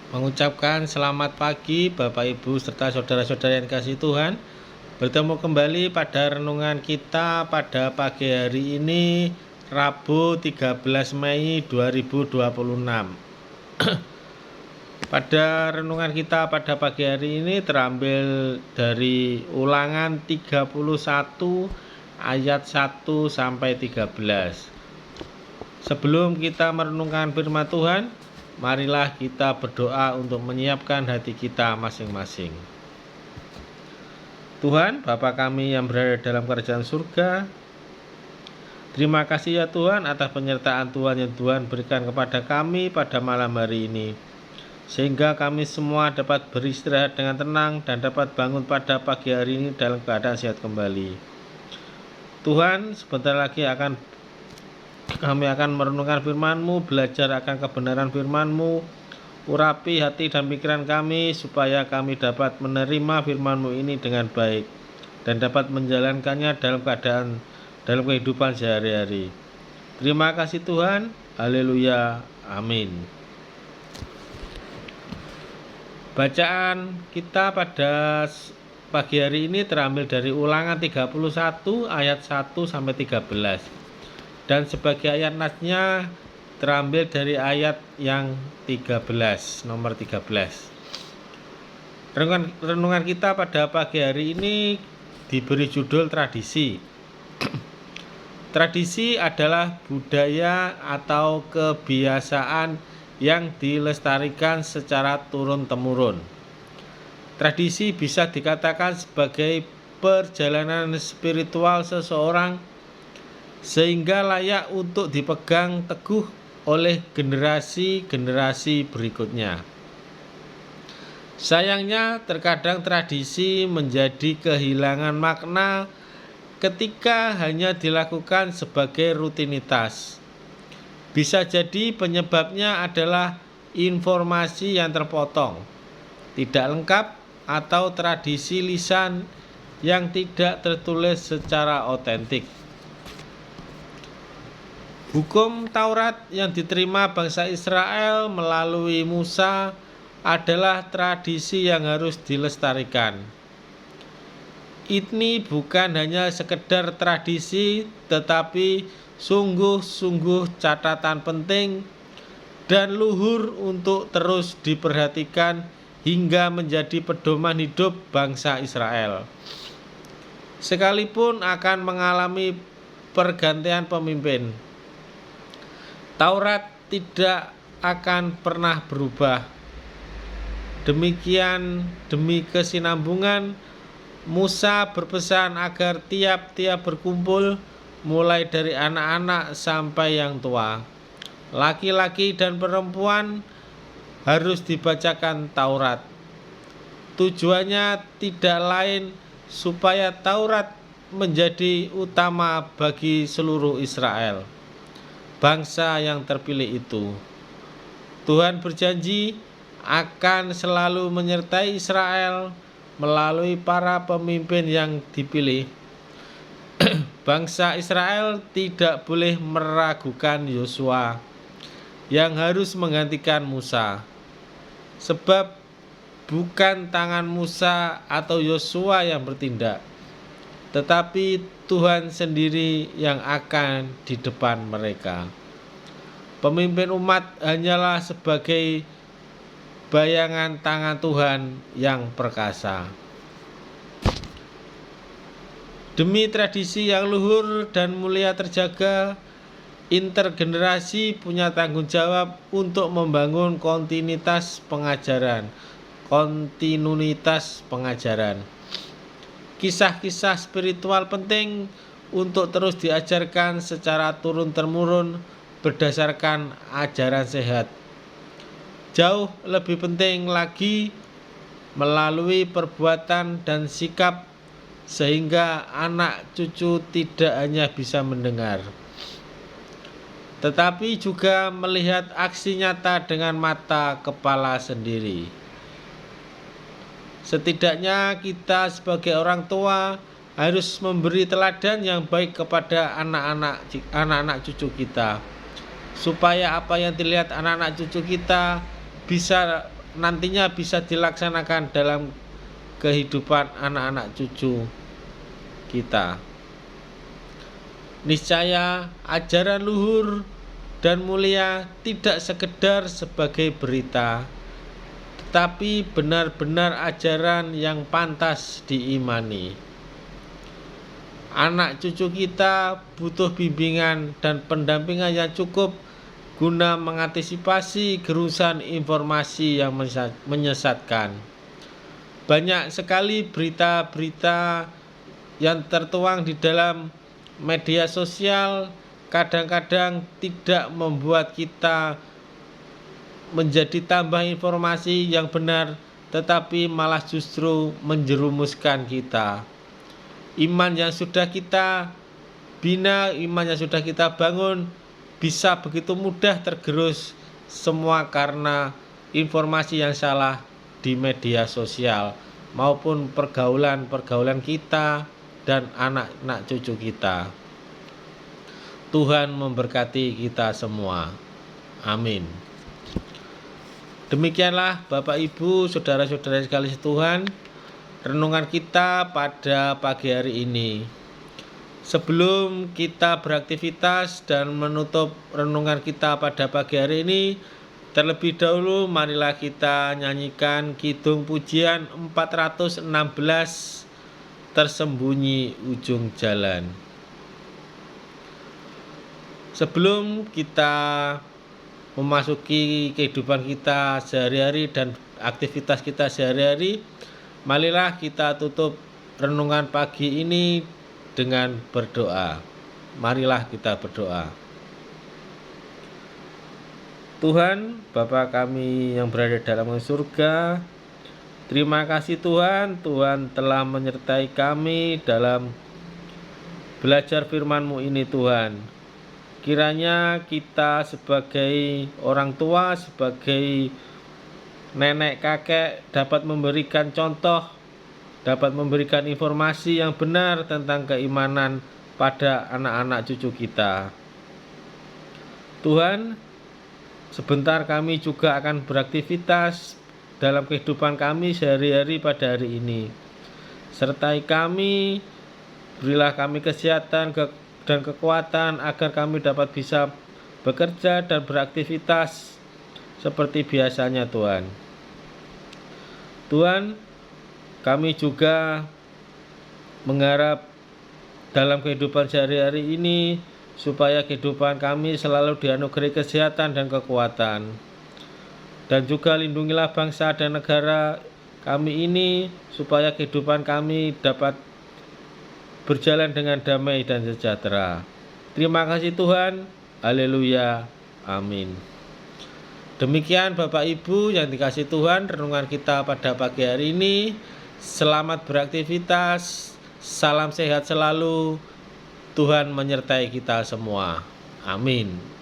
Mengucapkan selamat pagi Bapak Ibu serta saudara-saudara yang kasih Tuhan. Bertemu kembali pada renungan kita pada pagi hari ini, Rabu 13 Mei 2026. Pada renungan kita pada pagi hari ini terambil dari Ulangan 31 ayat 1 sampai 13. Sebelum kita merenungkan firman Tuhan, marilah kita berdoa untuk menyiapkan hati kita masing-masing. Tuhan, Bapa kami yang berada dalam kerajaan surga, terima kasih ya Tuhan atas penyertaan Tuhan yang Tuhan berikan kepada kami pada malam hari ini, sehingga kami semua dapat beristirahat dengan tenang dan dapat bangun pada pagi hari ini dalam keadaan sehat kembali. Tuhan, sebentar lagi kami akan merenungkan firman-Mu, belajar akan kebenaran firman-Mu. Urapi hati dan pikiran kami supaya kami dapat menerima firman-Mu ini dengan baik dan dapat menjalankannya dalam kehidupan sehari-hari. Terima kasih Tuhan. Haleluya. Amin. Bacaan kita pada pagi hari ini terambil dari Ulangan 31 ayat 1 sampai 13. Dan sebagai ayat nasnya terambil dari ayat yang 13, nomor 13. Renungan kita pada pagi hari ini diberi judul tradisi. Tradisi adalah budaya atau kebiasaan yang dilestarikan secara turun-temurun. Tradisi bisa dikatakan sebagai perjalanan spiritual seseorang sehingga layak untuk dipegang teguh oleh generasi-generasi berikutnya. Sayangnya, terkadang tradisi menjadi kehilangan makna ketika hanya dilakukan sebagai rutinitas. Bisa jadi penyebabnya adalah informasi yang terpotong, tidak lengkap, atau tradisi lisan yang tidak tertulis secara otentik. Hukum Taurat yang diterima bangsa Israel melalui Musa adalah tradisi yang harus dilestarikan. Ini bukan hanya sekedar tradisi, tetapi sungguh-sungguh catatan penting dan luhur untuk terus diperhatikan hingga menjadi pedoman hidup bangsa Israel. Sekalipun akan mengalami pergantian pemimpin, Taurat tidak akan pernah berubah. Demi kesinambungan, Musa berpesan agar tiap-tiap berkumpul, mulai dari anak-anak sampai yang tua, laki-laki dan perempuan, harus dibacakan Taurat. Tujuannya tidak lain supaya Taurat menjadi utama bagi seluruh Israel, bangsa yang terpilih itu. Tuhan berjanji akan selalu menyertai Israel melalui para pemimpin yang dipilih. Bangsa Israel tidak boleh meragukan Yosua yang harus menggantikan Musa, sebab bukan tangan Musa atau Yosua yang bertindak, tetapi Tuhan sendiri yang akan di depan mereka. Pemimpin umat hanyalah sebagai bayangan tangan Tuhan yang perkasa. Demi tradisi yang luhur dan mulia terjaga, intergenerasi punya tanggung jawab untuk membangun kontinuitas pengajaran. Kisah-kisah spiritual penting untuk terus diajarkan secara turun-temurun berdasarkan ajaran sehat. Jauh lebih penting lagi melalui perbuatan dan sikap, sehingga anak cucu tidak hanya bisa mendengar, tetapi juga melihat aksi nyata dengan mata kepala sendiri. Setidaknya kita sebagai orang tua harus memberi teladan yang baik kepada anak-anak cucu kita, supaya apa yang dilihat anak-anak cucu kita bisa nantinya bisa dilaksanakan dalam kehidupan anak-anak cucu kita. Niscaya ajaran luhur dan mulia tidak sekedar sebagai berita, tetapi benar-benar ajaran yang pantas diimani. Anak cucu kita butuh bimbingan dan pendampingan yang cukup guna mengantisipasi gerusan informasi yang menyesatkan. Banyak sekali berita-berita yang tertuang di dalam media sosial kadang-kadang tidak membuat kita menjadi tambah informasi yang benar, tetapi malah justru menjerumuskan kita. Iman yang sudah kita bina, iman yang sudah kita bangun bisa begitu mudah tergerus semua karena informasi yang salah di media sosial maupun pergaulan kita dan anak-anak cucu kita. Tuhan memberkati kita semua. Amin. Demikianlah Bapak Ibu, saudara-saudara sekalian Tuhan, renungan kita pada pagi hari ini. Sebelum kita beraktivitas dan menutup renungan kita pada pagi hari ini, terlebih dahulu marilah kita nyanyikan kidung pujian 416, Tersembunyi Ujung Jalan. Sebelum kita memasuki kehidupan kita sehari-hari dan aktivitas kita sehari-hari, marilah kita tutup renungan pagi ini dengan berdoa. Marilah kita berdoa. Tuhan, Bapa kami yang berada dalam surga, terima kasih Tuhan, Tuhan telah menyertai kami dalam belajar firman-Mu ini Tuhan. Kiranya kita sebagai orang tua, sebagai nenek kakek dapat memberikan contoh, dapat memberikan informasi yang benar tentang keimanan pada anak-anak cucu kita. Tuhan, sebentar kami juga akan beraktivitas dalam kehidupan kami sehari-hari pada hari ini. Sertai kami, berilah kami kesehatan dan kekuatan agar kami dapat bisa bekerja dan beraktivitas seperti biasanya Tuhan. Tuhan, kami juga mengharap dalam kehidupan sehari-hari ini supaya kehidupan kami selalu dianugerahi kesehatan dan kekuatan. Dan juga lindungilah bangsa dan negara kami ini supaya kehidupan kami dapat berjalan dengan damai dan sejahtera. Terima kasih Tuhan. Haleluya. Amin. Demikian Bapak Ibu yang dikasihi Tuhan, renungan kita pada pagi hari ini. Selamat beraktivitas. Salam sehat selalu. Tuhan menyertai kita semua. Amin.